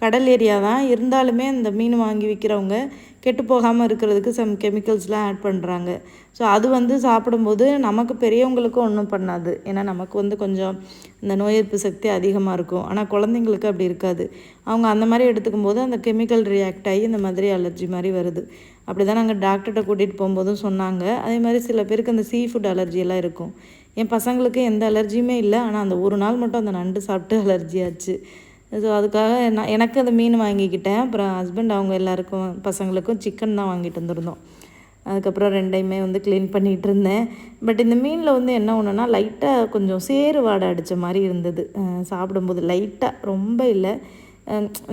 கடல் ஏரியா தான் இருந்தாலுமே இந்த மீன் வாங்கி விற்கிறவங்க கெட்டு போகாமல் இருக்கிறதுக்கு சம் கெமிக்கல்ஸ்லாம் ஆட் பண்ணுறாங்க. ஸோ அது வந்து சாப்பிடும்போது நமக்கு பெரியவங்களுக்கும் ஒன்றும் பண்ணாது, ஏன்னா நமக்கு வந்து கொஞ்சம் இந்த நோய் எதிர்ப்பு சக்தி அதிகமாக இருக்கும். ஆனால் குழந்தைங்களுக்கு அப்படி இருக்காது. அவங்க அந்த மாதிரி எடுத்துக்கும் போது அந்த கெமிக்கல் ரியாக்ட் ஆகி இந்த மாதிரி அலர்ஜி மாதிரி வருது. அப்படி தான் நாங்கள் டாக்டர்கிட்ட கூட்டிகிட்டு போகும்போதும் சொன்னாங்க. அதே மாதிரி சில பேருக்கு அந்த சீ ஃபுட் அலர்ஜியெல்லாம் இருக்கும். என் பசங்களுக்கு எந்த அலர்ஜியுமே இல்லை, ஆனால் அந்த ஒரு நாள் மட்டும் அந்த நண்டு சாப்பிட்டு அலர்ஜி ஆச்சு. ஸோ அதுக்காக எனக்கு அந்த மீன் வாங்கிக்கிட்டேன். அப்புறம் ஹஸ்பண்ட் அவங்க எல்லாருக்கும் பசங்களுக்கும் சிக்கன் தான் வாங்கிட்டு வந்துருந்தோம். அதுக்கப்புறம் 2யுமே வந்து க்ளீன் பண்ணிகிட்டு இருந்தேன். பட் இந்த மீனில் வந்து என்ன ஒன்றுனா லைட்டாக கொஞ்சம் சேறு வாடை அடித்த மாதிரி இருந்தது சாப்பிடும்போது, லைட்டாக, ரொம்ப இல்லை.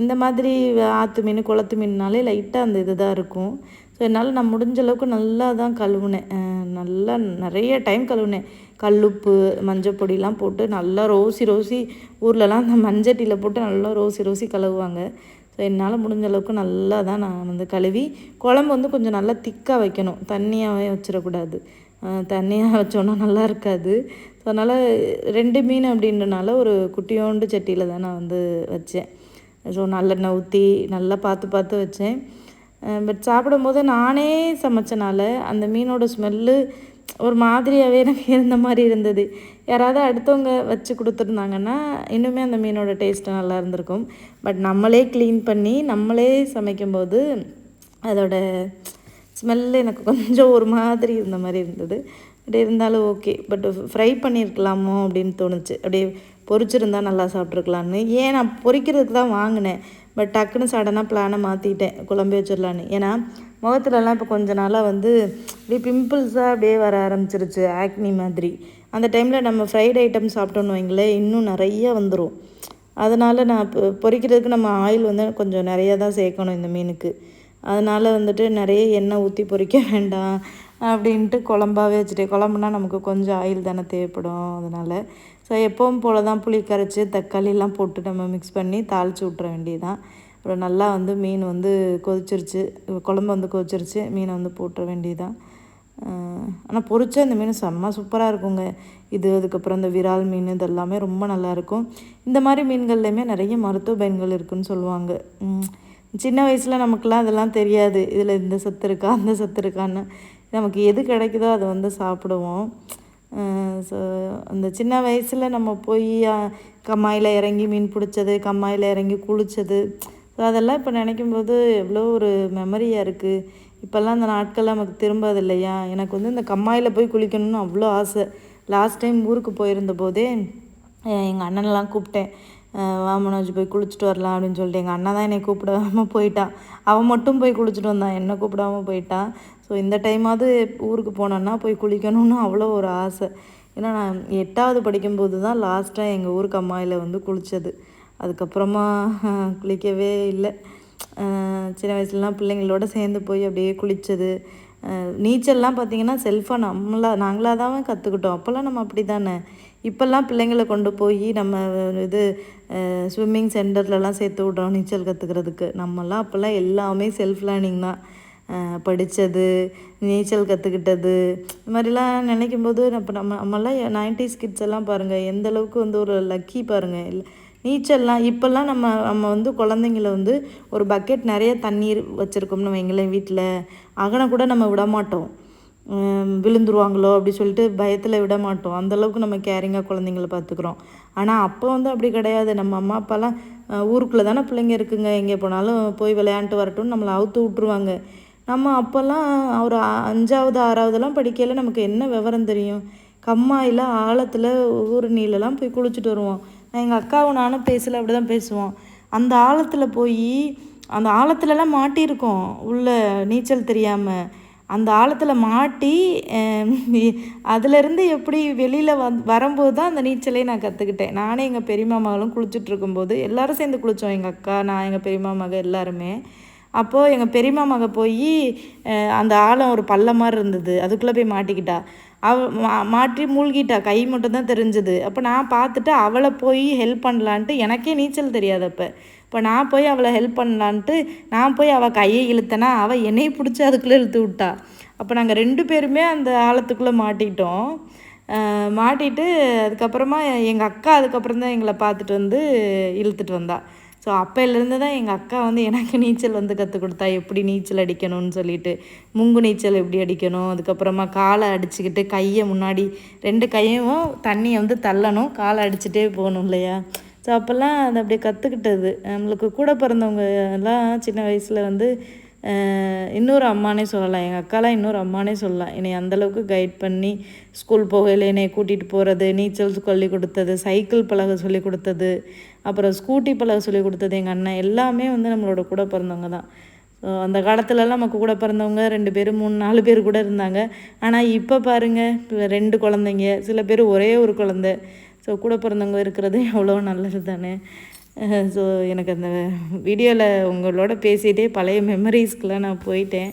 இந்த மாதிரி ஆற்று மீன் குளத்து மீன்னாலே லைட்டாக அந்த இது தான் இருக்கும். ஸோ என்னால் நான் முடிஞ்ச அளவுக்கு நல்லா தான் கழுவுனேன். நல்லா நிறைய டைம் கழுவுனேன். கல்லுப்பு மஞ்சள் பொடிலாம் போட்டு நல்லா ரோசி ஊர்லலாம் அந்த மஞ்சட்டியில் போட்டு நல்லா ரோசி கழுவுவாங்க. ஸோ என்னால் முடிஞ்ச அளவுக்கு நல்லா தான் நான் வந்து கழுவி குழம்பு வந்து கொஞ்சம் நல்லா திக்காக வைக்கணும், தண்ணியாகவே வச்சிடக்கூடாது. தண்ணியாக வச்சோன்னா நல்லா இருக்காது. ஸோ அதனால் 2 மீன் அப்படின்றனால ஒரு குட்டியோண்டு சட்டியில் தான் நான் வந்து வச்சேன். ஸோ நல்லெண்ணெய் ஊற்றி நல்லா பார்த்து வச்சேன். பட் சாப்பிடும்போது நானே சமைச்சனால அந்த மீனோட ஸ்மெல்லு ஒரு மாதிரியாகவே எனக்கு இருந்த மாதிரி இருந்தது. யாராவது அடுத்தவங்க வச்சு கொடுத்துருந்தாங்கன்னா இன்னுமே அந்த மீனோட டேஸ்ட்டு நல்லா இருந்திருக்கும். பட் நம்மளே க்ளீன் பண்ணி நம்மளே சமைக்கும்போது அதோட ஸ்மெல்லு எனக்கு கொஞ்சம் ஒரு மாதிரி இருந்த மாதிரி இருந்தது. பட் இருந்தாலும் ஓகே. பட் ஃப்ரை பண்ணியிருக்கலாமோ அப்படின்னு தோணுச்சு. அப்படியே பொரிச்சிருந்தா நல்லா சாப்பிட்ருக்கலான்னு. ஏன் நான் பொரிக்கிறதுக்கு தான் வாங்கினேன். பட் டக்குன்னு சடனாக பிளானை மாற்றிட்டேன், குழம்பு வச்சிடலான்னு. ஏன்னா முகத்துலலாம் இப்போ கொஞ்ச நாளாக வந்து அப்படியே பிம்பிள்ஸாக அப்படியே வர ஆரம்பிச்சிருச்சு, ஆக்னி மாதிரி. அந்த டைமில் நம்ம ஃப்ரைட் ஐட்டம் சாப்பிட்டோன்னு வைங்களேன் இன்னும் நிறைய வந்துடும். அதனால் நான் இப்போ பொரிக்கிறதுக்கு நம்ம ஆயில் வந்து கொஞ்சம் நிறையா தான் சேர்க்கணும் இந்த மீனுக்கு. அதனால் வந்துட்டு நிறைய எண்ணெய் ஊற்றி பொரிக்க வேண்டாம் அப்படின்ட்டு குழம்பாவே வச்சுட்டேன். குழம்புனா நமக்கு கொஞ்சம் ஆயில் தானே தேவைப்படும். அதனால் ஸோ எப்பவும் போல் தான் புளி கரைச்சி தக்காளிலாம் போட்டு நம்ம மிக்ஸ் பண்ணி தாளித்து விட்ற வேண்டியதான். அப்புறம் நல்லா வந்து மீன் வந்து கொதிச்சிருச்சு, குழம்பு வந்து கொதிச்சிருச்சு, மீனை வந்து போட்டுற வேண்டியதான். ஆனால் பொரிச்சா இந்த மீன் செம்ம சூப்பராக இருக்குங்க. அதுக்கப்புறம் இந்த விரால் மீன் இதெல்லாமே ரொம்ப நல்லாயிருக்கும். இந்த மாதிரி மீன்கள்லையுமே நிறைய மருத்துவ பயன்கள் இருக்குதுன்னு சொல்லுவாங்க. சின்ன வயசில் நமக்குலாம் அதெல்லாம் தெரியாது, இதில் இந்த சத்து இருக்கா அந்த சத்து இருக்கான்னு. நமக்கு எது கிடைக்குதோ அதை வந்து சாப்பிடுவோம். ஸோ அந்த சின்ன வயசில் நம்ம போய் கம்மாயில் இறங்கி மீன் பிடிச்சது, கம்மாயில் இறங்கி குளித்தது, ஸோ அதெல்லாம் இப்போ நினைக்கும்போது எவ்வளோ ஒரு மெமரியாக இருக்குது. இப்போல்லாம் அந்த நாட்கள்லாம் நமக்கு திரும்பாது இல்லையா. எனக்கு வந்து இந்த கம்மாயில் போய் குளிக்கணும்னு அவ்வளோ ஆசை. லாஸ்ட் டைம் ஊருக்கு போயிருந்த போதே எங்கள் அண்ணனெல்லாம் கூப்பிட்டேன், வா மனோஜ் போய் குளிச்சுட்டு வரலாம் அப்படின்னு சொல்லிட்டு. எங்கள் அண்ணன் தான் என்னை கூப்பிடாமல் போயிட்டான். அவன் மட்டும் போய் குளிச்சுட்டு வந்தான், என்னை கூப்பிடாமல் போயிட்டான். ஸோ இந்த டைமாவது ஊருக்கு போனோன்னா போய் குளிக்கணும்னு அவ்வளோ ஒரு ஆசை. ஏன்னா நான் 8வது படிக்கும்போது தான் லாஸ்ட்டாக எங்கள் ஊருக்கு அம்மாயில் வந்து குளித்தது. அதுக்கப்புறமா குளிக்கவே இல்லை. சின்ன வயசுலலாம் பிள்ளைங்களோட சேர்ந்து போய் அப்படியே குளித்தது. நீச்சல்லாம் பார்த்திங்கன்னா செல்ஃபாக நாங்களாக தான் கற்றுக்கிட்டோம். அப்போல்லாம் நம்ம அப்படி தானே. இப்போல்லாம் பிள்ளைங்களை கொண்டு போய் நம்ம ஸ்விம்மிங் சென்டர்லலாம் சேர்த்து விட்றோம் நீச்சல் கற்றுக்கிறதுக்கு. நம்மலாம் அப்போல்லாம் எல்லாமே செல்ஃப் லேர்னிங் தான். படித்தது, நீச்சல் கற்றுக்கிட்டது, இது மாதிரிலாம் நினைக்கும்போது இப்போ நம்மலாம் 90s கிட்ஸ் எல்லாம் பாருங்கள் எந்த அளவுக்கு வந்து ஒரு லக்கி பாருங்கள். இல்லை நீச்சல்லாம் இப்போல்லாம் நம்ம வந்து குழந்தைங்கள வந்து ஒரு பக்கெட் நிறைய தண்ணீர் வச்சுருக்கோம்னு வைங்களேன் வீட்டில், அகனை கூட நம்ம விட மாட்டோம், விழுந்துருவாங்களோ அப்படி சொல்லிட்டு பயத்தில் விட மாட்டோம். அந்தளவுக்கு நம்ம கேரிங்காக குழந்தைங்கள பார்த்துக்குறோம். ஆனால் அப்போ வந்து அப்படி கிடையாது. நம்ம அம்மா அப்பாலாம் ஊருக்குள்ளே தானே பிள்ளைங்க இருக்குங்க, எங்கே போனாலும் போய் விளையாண்டு வரட்டும்னு நம்மளை அவுத்து விட்ருவாங்க. நம்ம அப்போல்லாம் ஒரு 5வது 6வதுலாம் படிக்கையில் நமக்கு என்ன விவரம் தெரியும். கம்மாயில் ஆழத்தில் ஊர் நீளெலாம் போய் குளிச்சுட்டு வருவோம். நான் எங்கள் அக்காவும் நானும் பேசல அப்படி தான் பேசுவோம். அந்த ஆழத்தில் போய் அந்த ஆழத்துலலாம் மாட்டியிருக்கோம், உள்ள நீச்சல் தெரியாமல். அந்த ஆழத்தில் மாட்டி அதிலேருந்து எப்படி வெளியில் வரும்போது தான் அந்த நீச்சலே நான் கற்றுக்கிட்டேன். நானே எங்கள் பெரியம்மா மகளும் குளிச்சுட்ருக்கும்போது எல்லோரும் சேர்ந்து குளித்தோம், எங்கள் அக்கா, நான், எங்கள் பெரியம்மா மகள் எல்லாருமே. அப்போது எங்கள் பெரியம்மா மகள் போய் அந்த ஆழம் ஒரு பள்ளம் மாதிரி இருந்தது, அதுக்குள்ளே போய் மாட்டிக்கிட்டா. மாட்டி மூழ்கிட்டா, கை மட்டும் தான் தெரிஞ்சது. அப்போ நான் பார்த்துட்டு அவளை போய் ஹெல்ப் பண்ணலான்ட்டு, எனக்கே நீச்சல் தெரியாது அப்போ. இப்போ நான் போய் அவளை ஹெல்ப் பண்ணலான்ட்டு நான் போய் அவள் கையை இழுத்தேன்னா அவள் என்னையை பிடிச்சி அதுக்குள்ளே இழுத்து விட்டா. அப்போ நாங்கள் 2 பேருமே அந்த ஆழத்துக்குள்ளே மாட்டிக்கிட்டோம். மாட்டிட்டு அதுக்கப்புறமா எங்கள் அக்கா அதுக்கப்புறம் தான் எங்களை பார்த்துட்டு வந்து இழுத்துட்டு வந்தா. ஸோ அப்போலேருந்து தான் எங்கள் அக்கா வந்து எனக்கு நீச்சல் வந்து கற்றுக் கொடுத்தா, எப்படி நீச்சல் அடிக்கணும்னு சொல்லிட்டு. முங்கு நீச்சல் எப்படி அடிக்கணும், அதுக்கப்புறமா காலை அடிச்சுக்கிட்டு கையை முன்னாடி 2 கையும் தண்ணியை வந்து தள்ளணும், காலை அடிச்சுட்டே போகணும் இல்லையா. ஸோ அப்போல்லாம் அதை அப்படியே கற்றுக்கிட்டது. நம்மளுக்கு கூட பிறந்தவங்க எல்லாம் சின்ன வயசில் வந்து இன்னொரு அம்மானே சொல்லலாம், எங்கள் அக்காலாம் இன்னொரு அம்மானே சொல்லலாம். என்னை அந்தளவுக்கு கைட் பண்ணி ஸ்கூல் போகையில் என்னை கூட்டிகிட்டு போகிறது, நீச்சல் சொல்லி கொடுத்தது, சைக்கிள் பழக சொல்லி கொடுத்தது, அப்புறம் ஸ்கூட்டி பழக சொல்லி கொடுத்தது எங்கள் அண்ணன். எல்லாமே வந்து நம்மளோட கூட பிறந்தவங்க தான். ஸோ அந்த காலத்துலலாம் நமக்கு கூட பிறந்தவங்க 2 பேர் 3 4 பேர் கூட இருந்தாங்க. ஆனால் இப்போ பாருங்கள் 2 குழந்தைங்க, சில பேர் ஒரே ஒரு குழந்தை. ஸோ கூட பிறந்தவங்க இருக்கிறது எவ்வளோ நல்லது தானே. ஸோ எனக்கு அந்த வீடியோவில் உங்களோட பேசிகிட்டே பழைய மெமரிஸ்க்கெலாம் நான் போயிட்டேன்.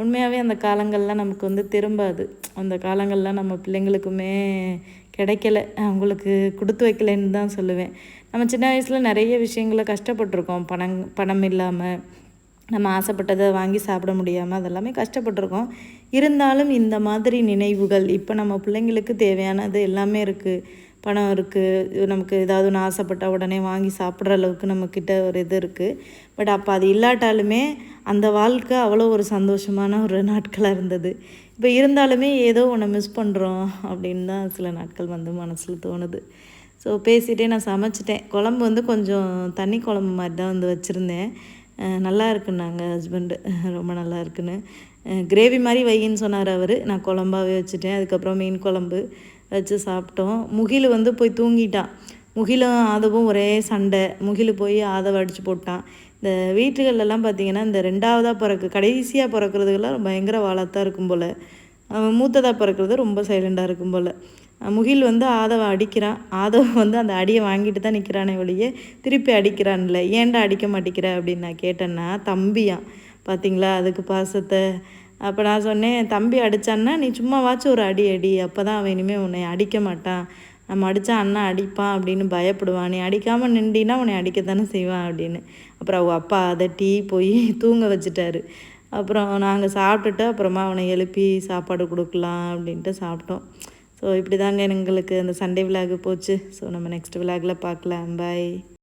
உண்மையாகவே அந்த காலங்கள்லாம் நமக்கு வந்து திரும்பாது. அந்த காலங்கள்லாம் நம்ம பிள்ளைங்களுக்குமே கிடைக்கல, அவங்களுக்கு கொடுத்து வைக்கலைன்னு தான் சொல்லுவேன். நம்ம சின்ன வயசில் நிறைய விஷயங்கள கஷ்டப்பட்டுருக்கோம். பணம் இல்லாமல் நம்ம ஆசைப்பட்டதை வாங்கி சாப்பிட முடியாமல் அதெல்லாமே கஷ்டப்பட்டுருக்கோம். இருந்தாலும் இந்த மாதிரி நினைவுகள் இப்போ நம்ம பிள்ளைங்களுக்கு தேவையானது எல்லாமே இருக்குது. பணம் இருக்குது, நமக்கு ஏதாவது ஒன்று ஆசைப்பட்டால் உடனே வாங்கி சாப்பிட்ற அளவுக்கு நம்மக்கிட்ட ஒரு இது இருக்குது. பட் அப்போ அது இல்லாட்டாலுமே அந்த வாழ்க்கை அவ்வளோ ஒரு சந்தோஷமான ஒரு நாட்களாக இருந்தது. இப்போ இருந்தாலுமே ஏதோ ஒன்று மிஸ் பண்ணுறோம் அப்படின்னு தான் சில நாட்கள் வந்து மனசில் தோணுது. ஸோ பேசிகிட்டே நான் சமைச்சிட்டேன். குழம்பு வந்து கொஞ்சம் தண்ணி குழம்பு மாதிரி தான் வந்து வச்சுருந்தேன். நல்லா இருக்குன்னாங்க ஹஸ்பண்டு, ரொம்ப நல்லா இருக்குன்னு. கிரேவி மாதிரி வையின்னு சொன்னார் அவர். நான் குழம்பாவே வச்சுட்டேன். அதுக்கப்புறம் மீன் குழம்பு வச்சு சாப்பிட்டோம். முகில் வந்து போய் தூங்கிட்டான். முகிலும் ஆதவும் ஒரே சண்டை. முகில் போய் ஆதவை அடித்து போட்டான். இந்த வீட்டுகள்லாம் பார்த்திங்கன்னா இந்த 2ஆவதாக கடைசியாக பிறக்கிறதுக்கெல்லாம் பயங்கர வாழத்தான் இருக்கும் போல். அவன் மூத்ததாக பிறக்கிறது ரொம்ப சைலண்டாக இருக்கும் போல். முகில் வந்து ஆதவை அடிக்கிறான். ஆதவ வந்து அந்த அடியை வாங்கிட்டு தான் நிற்கிறானே ஒழிய திருப்பி அடிக்கிறான்ல. ஏன்டா அடிக்க மாட்டேங்கிற அப்படின்னு நான் கேட்டேன்னா, தம்பியான் பார்த்தீங்களா அதுக்கு பாசத்தை. அப்போ நான் சொன்னேன், தம்பி அடித்தான்னா நீ சும்மாவாச்சும் ஒரு அடி அப்போ தான் அவன் இனிமேல் உன்னை அடிக்க மாட்டான். நம்ம அடித்தா அண்ணா அடிப்பான் அப்படின்னு பயப்படுவான். நீ அடிக்காமல் நின்றினா உன்னை அடிக்கத்தானே செய்வான் அப்படின்னு. அப்புறம் அவங்க அப்பா அதட்டி போய் தூங்க வச்சுட்டாரு. அப்புறம் நாங்கள் சாப்பிட்டுட்டு அப்புறமா அவனை எழுப்பி சாப்பாடு கொடுக்கலாம் அப்படின்ட்டு சாப்பிட்டோம். ஸோ இப்படி தாங்க எங்களுக்கு அந்த சண்டே விலாகு போச்சு. ஸோ நம்ம நெக்ஸ்ட் விலாகில் பார்க்கலாம். பாய்.